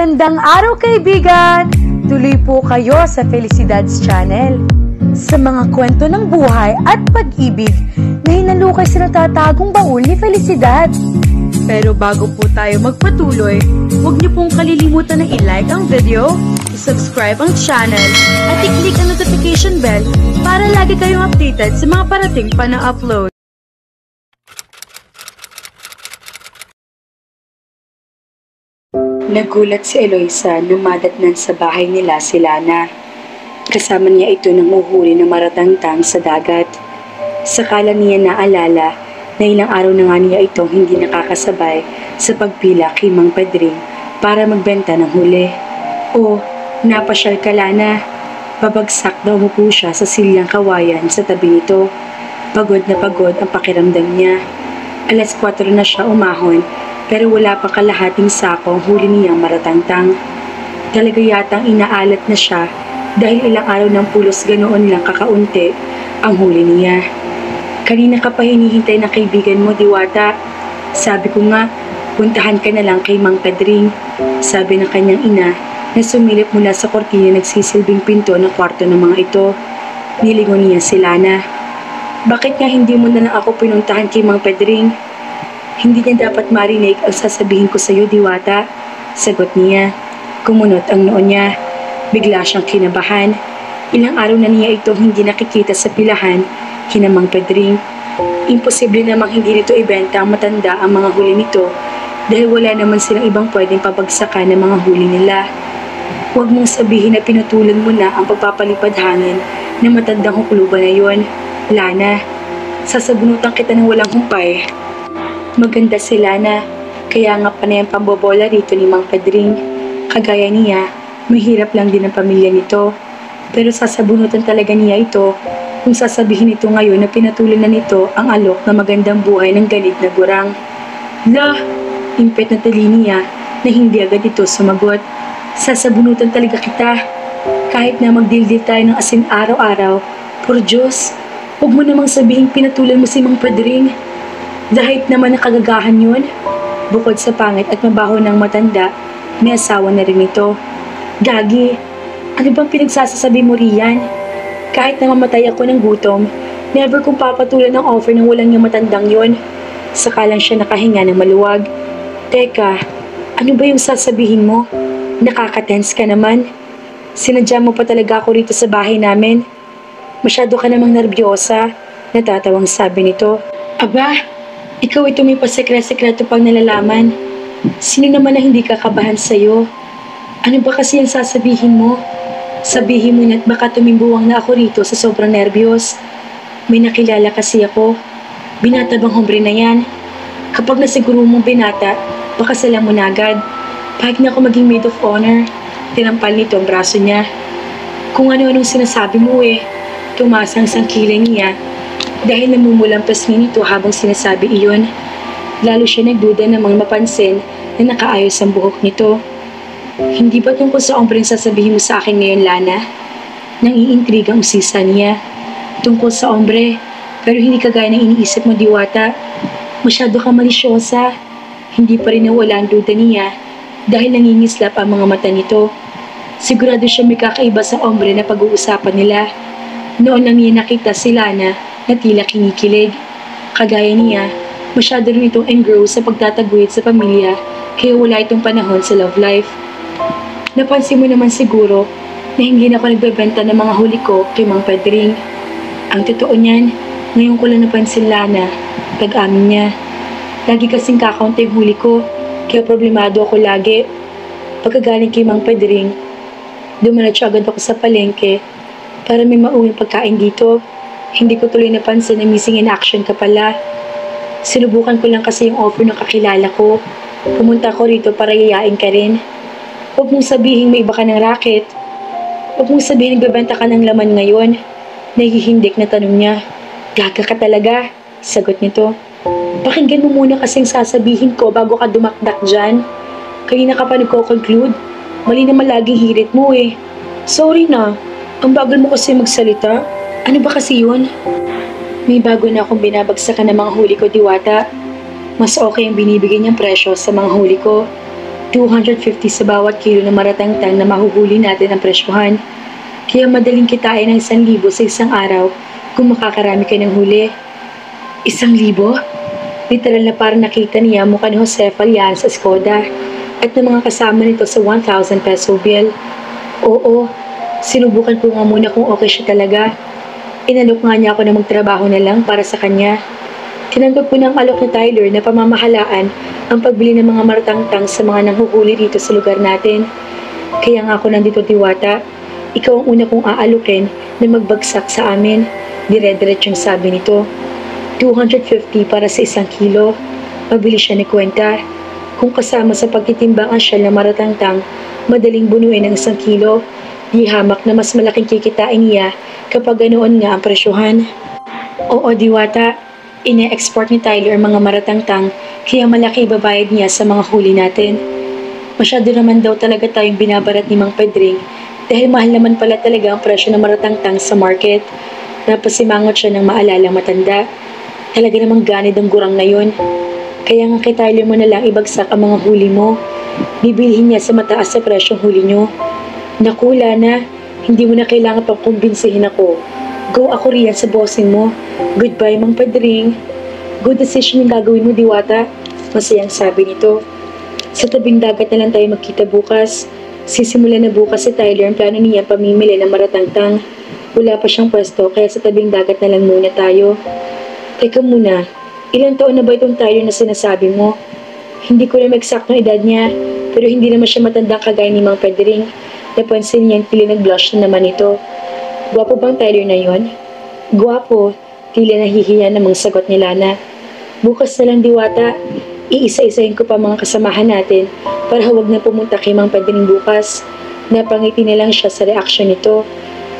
Magandang araw kaibigan! Tuloy po kayo sa Felicidad's Channel. Sa mga kwento ng buhay at pag-ibig na hinalukay sa natatagong baul ni Felicidad. Pero bago po tayo magpatuloy, huwag niyo pong kalilimutan na i-like ang video, i-subscribe ang channel, at i-click ang notification bell para lagi kayong updated sa mga parating pa na upload. Nagulat si Eloisa nung madatnan sa bahay nila si Lana. Kasama niya ito nang uhuli ng maratangtang sa dagat. Sakala niya naalala na ilang araw na nga niya itong hindi nakakasabay sa pagpila kay Mang Pedring para magbenta ng huli. O, napasyal ka Lana. Babagsak daw umupo siya sa silyang kawayan sa tabi nito. Pagod na pagod ang pakiramdam niya. Alas 4 na siya umahon pero wala pa kalahating sako ang huli niyang maratangtang. Talaga yatang inaalat na siya dahil ilang araw ng pulos ganoon lang kakaunti ang huli niya. Kanina ka pa hinihintay na kaibigan mo, Diwata. Sabi ko nga, puntahan ka na lang kay Mang Pedring. Sabi ng kanyang ina na sumilip mula sa kortina nagsisilbing pinto ng kwarto ng mga ito. Nilingon niya si Lana. Bakit nga hindi mo na lang ako pinuntahan kay Mang Pedring? Hindi niya dapat marinig ang sasabihin ko sa iyo, Diwata. Sagot niya. Kumunot ang noo niya. Bigla siyang kinabahan. Ilang araw na niya itong hindi nakikita sa pilahan kina Mang Pedring. Imposible namang hindi nito ibenta ang matanda ang mga huli nito dahil wala naman silang ibang pwedeng pabagsakan ng mga huli nila. Huwag mong sabihin na pinutulan mo na ang pagpapalipad hangin ng matandang hukluban na yon, Lana. Sasabunutan kita ng walang humpay. Maganda si Lana, kaya nga panay ang pambobola rito ni Mang Pedring. Kagaya niya, mahirap lang din ang pamilya nito. Pero sasabunutan talaga niya ito kung sasabihin nito ngayon na pinatulan na nito ang alok na magandang buhay ng ganit na gurang. La, impet na tali niya na hindi agad ito sumagot. Sasabunutan talaga kita. Kahit na magdildil tayo ng asin araw-araw, por Diyos, huwag mo namang sabihin pinatulan mo si Mang Pedring. Dahil naman ang kagagahan yun, bukod sa pangit at mabaho ng matanda, may asawa na rin ito. Gagi, ano bang pinagsasasabi mo riyan? Kahit na mamatay ako ng gutom, never kong papatulan ng offer ng walang yung matandang yon. Saka lang siya nakahinga ng maluwag. Teka, ano ba yung sasabihin mo? Nakaka-tense ka naman. Sinadya mo pa talaga ako rito sa bahay namin. Masyado ka namang nervyosa, natatawang sabi nito. Aba, ikaw ito may pasekre-sekreto pang nalalaman. Sino naman na hindi kakabahan sa'yo? Ano ba kasi ang sasabihin mo? Sabihin mo na't baka tumimbuwang na ako rito sa sobrang nervyos. May nakilala kasi ako. Binata bang hombre na yan? Kapag nasiguro mong binata, baka salang mo na agad. Pahig na ako maging maid of honor. Tinampal nito ang braso niya. Kung ano-anong sinasabi mo tumasang sangkilay niya. Dahil namumulampas niya nito habang sinasabi iyon, lalo siya nagduda namang mapansin na nakaayos ang buhok nito. Hindi ba tungkol sa ombreng sasabihin mo sa akin ngayon, Lana? Nang iintrigang usisa niya. Tungkol sa ombre, pero hindi kagaya ng iniisip mo, Diwata. Masyado kang malisyosa. Hindi pa rin nawala ang duda niya dahil nangingislap ang mga mata nito. Sigurado siya may kakaiba sa ombre na pag-uusapan nila. Noon lang niya nakita si Lana na tila kinikilig. Kagaya niya, masyado rin itong engrossed sa pagtataguyod sa pamilya kaya wala itong panahon sa love life. Napansin mo naman siguro na hindi na ako nagbebenta ng mga huli ko kay Mang Pedring. Ang totoo niyan, ngayon ko lang napansin Lana, pag-amin niya. Lagi kasing kakaunti yung huli ko, kaya problemado ako lagi. Pagkagaling kay Mang Pedring, dumalatso agad ako sa palengke para may mauwing pagkain dito. Hindi ko tuloy napansin na missing in action ka pala. Sinubukan ko lang kasi yung offer ng kakilala ko. Pumunta ko rito para yayain ka rin. Huwag mong sabihin may iba ka ng racket. Huwag mong sabihin nagbebenta ka ng laman ngayon. Nahihindik na tanong niya. Gaga ka talaga, sagot nito. Pakinggan mo muna kasing sasabihin ko bago ka dumakdak dyan. Kanina ka pa nagko-conclude. Mali naman laging hirit mo Sorry na, ang bagal mo kasi magsalita. Ano ba kasi yun? May bago na akong binabagsakan ng mga huli ko, Diwata. Mas okay ang binibigay niyang presyo sa mga huli ko. 250 sa bawat kilo ng maratangtang na mahuhuli natin ang presyohan. Kaya madaling kitain ng 1,000 sa isang araw kung makakarami ka ng huli. 1,000? Literal na parang nakita niya mukha ni Jose Fallan sa Skoda at ng mga kasama nito sa 1,000 peso bill. Oo, sinubukan ko nga muna kung okay siya talaga. Inalok nga niya ako na magtrabaho na lang para sa kanya. Tinanggap ko ng alok ni Tyler na pamamahalaan ang pagbili ng mga maratangtang sa mga nanghuhuli dito sa lugar natin. Kaya nga ako nandito, Diwata. Ikaw ang una kong aalokin na magbagsak sa amin. Dire-diretsong sabi nito. 250 para sa 1 kilo. Mabilis siya ni kwenta. Kung kasama sa pagtitimbang ang shell na maratangtang, madaling bunuin ng 1 kilo. Di hamak na mas malaking kikitain niya kapag ganoon nga ang presyohan. Oo, Diwata. Ine-export ni Tyler ang mga maratangtang kaya malaki ibabayad niya sa mga huli natin. Masyado naman daw talaga tayong binabarat ni Mang Pedring dahil mahal naman pala talaga ang presyo ng maratangtang sa market. Napasimangot siya ng maalalang matanda. Talaga namang ganid ang gurang na yun. Kaya nga kay Tyler mo na lang ibagsak ang mga huli mo. Bibilhin niya sa mataas sa presyong huli nyo. Nakula na, hindi mo na kailangan pang kumbinsihin ako. Go ako riyan sa bossing mo. Goodbye, Mang Pedring. Good decision yung gagawin mo, Diwata. Masayang sabi nito. Sa tabing dagat na lang tayo magkita bukas. Sisimula na bukas si Tyler ang plano niya pamimili ng maratangtang. Wala pa siyang pwesto kaya sa tabing dagat na lang muna tayo. Teka muna, ilang taon na ba itong Tyler na sinasabi mo? Hindi ko alam eksaktong edad niya, pero hindi naman siya matandang kagaya ni Mang Pedring. Napansin niya yung tili nag-blush na naman ito. Gwapo bang Tyler na yon? Gwapo, tila nahihiya namang sagot ni Lana. Bukas na lang, Diwata. Iisa-isahin ko pa mga kasamahan natin para huwag na pumunta kay Mang Pedring bukas. Napangiti na lang siya sa reaksyon nito.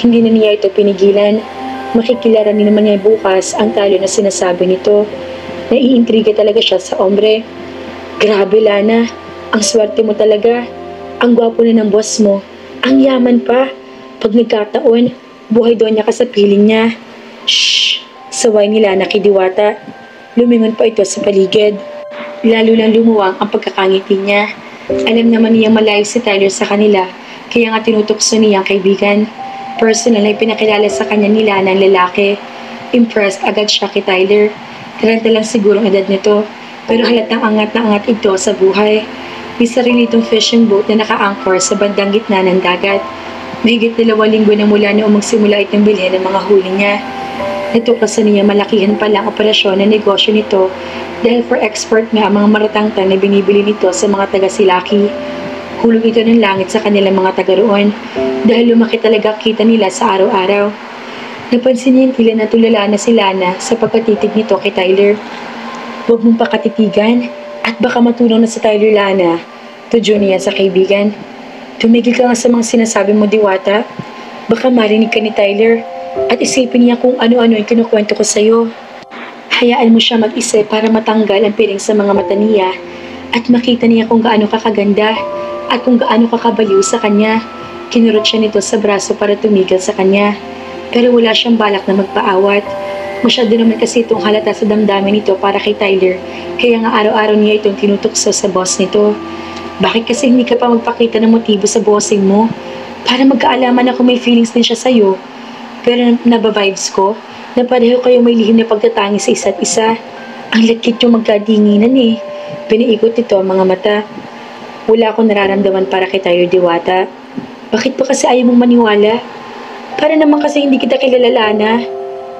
Hindi na niya ito pinigilan. Makikilala ni naman niya bukas ang Tyler na sinasabi nito. Naiintriga talaga siya sa ombre. Grabe, Lana. Ang swerte mo talaga. Ang gwapo na ng boss mo. Ang yaman pa. Pag nagkataon, buhay doon niya ka sa piling niya. Shhh! Saway ni Lana kay Diwata. Lumingon pa ito sa paligid. Lalo lang lumuwang ang pagkakangiti niya. Alam naman niyang malayo si Tyler sa kanila, kaya nga tinutukso niyang kaibigan. Personal na ipinakilala sa kanya ni Lana ang lalaki. Impressed agad siya kay Tyler. 30 lang siguro ang edad nito, pero halatang angat na angat ito sa buhay. May sarili itong fishing boat na naka-anchor sa bandang gitna ng dagat. Mahigit 2 linggo na mula noong magsimula itong bilhin ng mga huli niya. Natuklasan niya malakihan pala ang operasyon na negosyo nito dahil for export nga ang mga maratangtang na binibili nito sa mga taga-Silaki. Hulog ito ng langit sa kanilang mga taga roon dahil lumaki talaga kita nila sa araw-araw. Napansin niya yung tila natulala na si Lana sa pagkatitig nito kay Tyler. Huwag mong pakatitigan at baka matulong na sa Tyler, Lana. Tudyo niya sa kaibigan. Tumigil ka nga sa mga sinasabi mo, Diwata. Baka marinig ka ni Tyler at isipin niya kung ano-ano yung kinukwento ko sa'yo. Hayaan mo siya mag-isip para matanggal ang piling sa mga mata niya at makita niya kung gaano kakaganda at kung gaano kakabaliw sa kanya. Kinurot siya nito sa braso para tumigil sa kanya. Pero wala siyang balak na magpaawat. Masyado naman kasi itong halata sa damdamin nito para kay Tyler, kaya nga araw-araw niya itong tinutukso sa boss nito. Bakit kasi hindi ka pa magpakita ng motibo sa bossing mo? Para magkaalaman ako may feelings din siya sa'yo. Pero nabavibes ko na pareho kayo may lihim na pagtatangi sa isa't isa. Ang lakit yung magkadinginan eh. Pinaikot ito ang mga mata. Wala akong nararamdaman para kay Tyler, Diwata. Bakit pa kasi ayaw mong maniwala? Para naman kasi hindi kita kilala, Lana.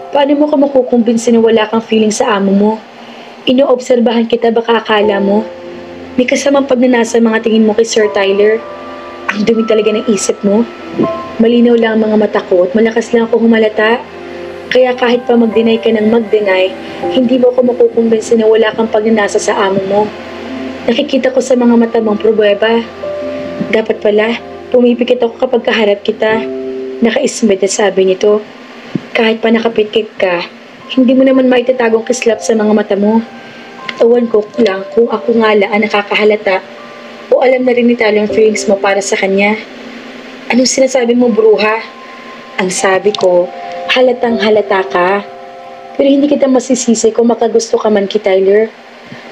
Paano mo ka makukumbinsi na wala kang feeling sa amo mo? Inoobserbahan kita, baka akala mo may kasamang pagnanasa mga tingin mo kay Sir Tyler. Ang dumi talaga ng isip mo. Malinaw lang ang mga mata ko at malakas lang ako humalata. Kaya kahit pa mag-deny ka ng mag-deny, hindi mo ako makukumbinsi na wala kang pagnanasa sa amo mo. Nakikita ko sa mga mata mong pruweba. Dapat pala, pumipikit ako kapag kaharap kita. Nakaismed na sabi nito. Kahit pa nakapitkit ka, hindi mo naman maitatagong kislap sa mga mata mo. Tawan ko lang kung ako nga lang ang nakakahalata o alam na rin ni Tyler ang feelings mo para sa kanya. Anong sinasabi mo, bruha? Ang sabi ko, halatang halata ka. Pero hindi kita masisisi kung makagusto ka man kay Tyler.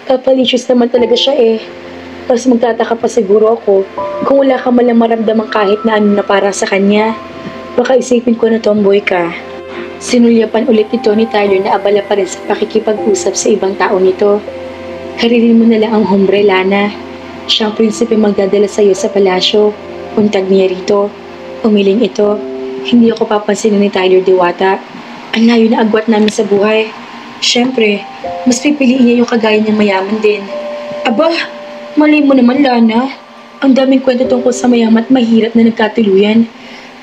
Papalicious naman talaga siya eh. Tapos magtataka pa siguro ako kung wala ka malang maramdaman kahit na ano na para sa kanya. Baka isipin ko na tomboy ka. Sinulyapan ulit ito ni Tyler na abala pa rin sa pakikipag-usap sa ibang tao nito. Karirin mo na lang ang hombre, Lana. Siyang prinsipe magdadala sa iyo sa palasyo. Untag niya rito. Umiling ito. Hindi ako papansinin ni Tyler Diwata. Ang layo na agwat namin sa buhay. Siyempre, mas pipiliin niya yung kagaya niyang mayaman din. Aba, mali mo naman, Lana. Ang daming kwento tungkol sa mayaman at mahirap na nagkatuluyan.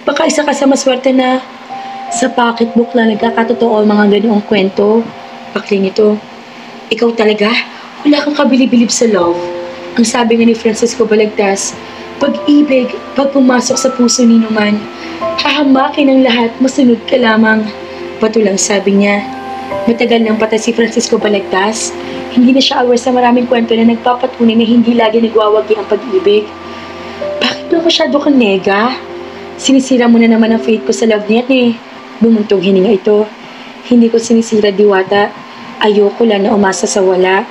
Baka isa ka sa maswerte na sa pocketbook lang nagkakatotoo ang mga ganoong kwento. Pakling ito. Ikaw talaga? Wala kang kabilib-bilib sa love. Ang sabi nga ni Francisco Balagtas, pag-ibig, pag pumasok sa puso ni Numan, hahamakin ang lahat, masunod ka lamang. Bato lang sabi niya. Matagal nang patay si Francisco Balagtas. Hindi na siya aware sa maraming kwento na nagpapatunay na hindi lagi nagwawagi ang pag-ibig. Bakit ba masyado kang nega? Sinisira mo na naman ang faith ko sa love niya eh. Bumuntong hininga ito. Hindi ko sinisira, Diwata. Ayoko lang na umasa sa wala.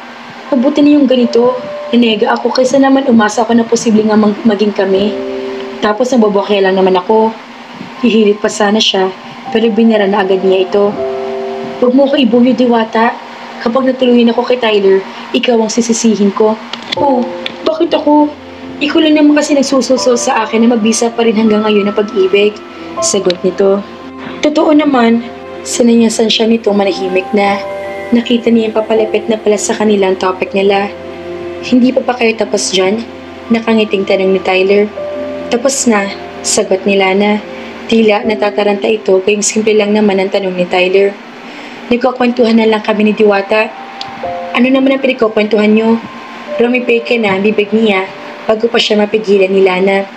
Mabuti na yung ganito. Nanega ako kaysa naman umasa ako na posible nga maging kami. Tapos nabobokya lang naman ako. Hihirit pa sana siya, pero binara na agad niya ito. Huwag mo ko ibuyo, Diwata. Kapag natuluyan ako kay Tyler, ikaw ang sisisihin ko. Oh, bakit ako? Ikaw lang naman kasi nagsusulsol sa akin na mabisa pa rin hanggang ngayon na pag-ibig. Sagot nito. Totoo naman, sinanyasan siya nito manahimik na. Nakita niya yung papalapit na pala sa kanilang topic nila. Hindi pa kayo tapos dyan? Nakangiting tanong ni Tyler. Tapos na, sagot ni Lana. Tila natataranta ito kayong simple lang naman ang tanong ni Tyler. Nagkukwentuhan na lang kami ni Diwata. Ano naman ang pinagkukwentuhan nyo? Rumipeke na ang bibig niya bago pa siya mapigilan ni Lana.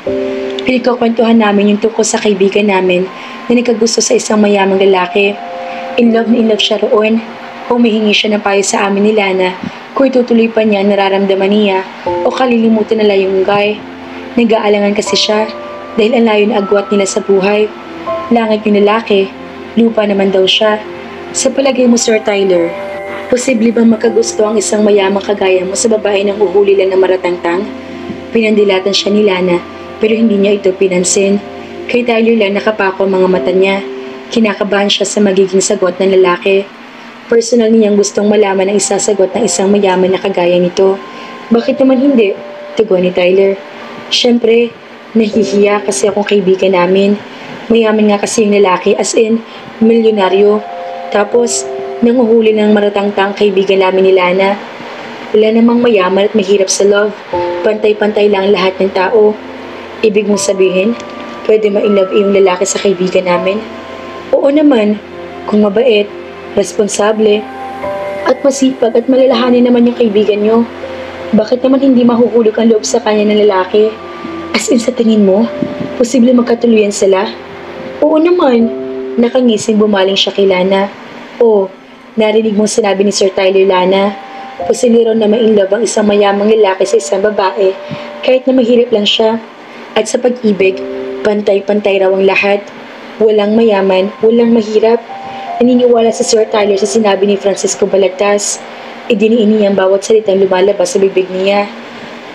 Pinagkukwentuhan namin yung tungkol sa kaibigan namin na nagkagusto sa isang mayamang lalaki. In love siya roon. Humihingi siya ng payo sa amin ni Lana kung itutuloy pa niya nararamdaman niya o kalilimutan na lang yung guy. Nag-aalangan kasi siya dahil ang layo na agwat nila sa buhay. Langit yung lalaki, lupa naman daw siya. Sa palagay mo, Sir Tyler, posible bang makagusto ang isang mayamang kagaya mo sa babae ng uhuli lang na maratangtang? Pinandilatan siya ni Lana pero hindi niya ito pinansin. Kay Tyler lang nakapako ang mga mata niya. Kinakabahan siya sa magiging sagot ng lalaki. Personal niyang gustong malaman ang isasagot ng isang mayaman na kagaya nito. Bakit naman hindi? Tugon ni Tyler. Siyempre, nahihiya kasi akong kaibigan namin. Mayaman nga kasi yung lalaki as in, milyonaryo. Tapos, nanguhuli ng maratangtang kaibigan namin ni Lana. Wala namang mayaman at mahirap sa love. Pantay-pantay lang lahat ng tao. Ibig mong sabihin, pwede ma-inlove yung lalaki sa kaibigan namin? Oo naman, kung mabait, responsable, at masipag at malalahanin naman yung kaibigan nyo. Bakit naman hindi mahuhulog ang loob sa kanya ng lalaki? As in sa tingin mo, posible magkatuluyan sila? Oo naman, nakangising bumaling siya kay Lana. Oh, narinig mong sinabi ni Sir Tyler, Lana. Posible raw na ma-inlove ang isang mayamang lalaki sa isang babae kahit na mahirap lang siya. At sa pag-ibig, pantay-pantay raw ang lahat. Walang mayaman, walang mahirap. Naniniwala si Sir Tyler sa sinabi ni Francisco Balagtas. Idiniin niya ang bawat salitang lumalabas sa bibig niya.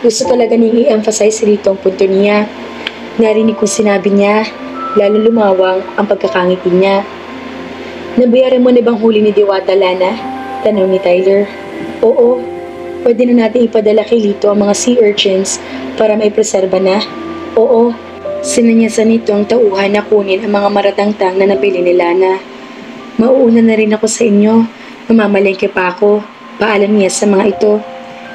Gusto talaga niyang i-emphasize rito ang punto niya. Narinig kong sinabi niya, lalo lumawang ang pagkakangiti niya. Nabayaran mo na bang huli ni Diwata, Lana? Tanong ni Tyler. Oo, pwede na natin ipadala kay Lito ang mga sea urchins para maipreserba na. Oo, sinanyasan nito ang tauhan na kunin ang mga maratangtang na nabili ni Lana. Mauuna na rin ako sa inyo. Mamamalengke pa ako. Paalam niya sa mga ito.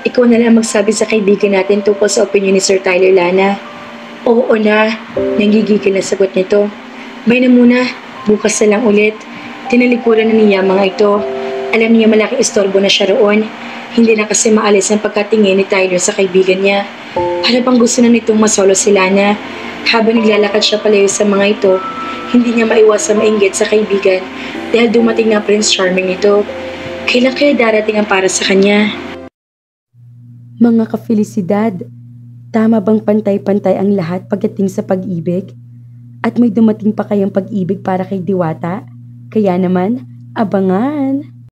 Ikaw na lang magsabi sa kaibigan natin tungkol sa opinion ni Sir Tyler, Lana. Oo na. Nanggigigil na sagot nito. Bay na muna. Bukas na lang ulit. Tinalikuran na niya mga ito. Alam niya malaking istorbo na siya roon. Hindi na kasi maalis ang pagkatingin ni Tyler sa kaibigan niya. Ano pang gusto na nitong masolo si Lana? Habang naglalakad siya palayo sa mga ito, hindi niya maiwasan mainggit sa kaibigan dahil dumating na Prince Charming nito. Kailan kaya darating ang para sa kanya? Mga ka-felisidad, tama bang pantay-pantay ang lahat pagdating sa pag-ibig? At may dumating pa kayang pag-ibig para kay Diwata? Kaya naman, abangan!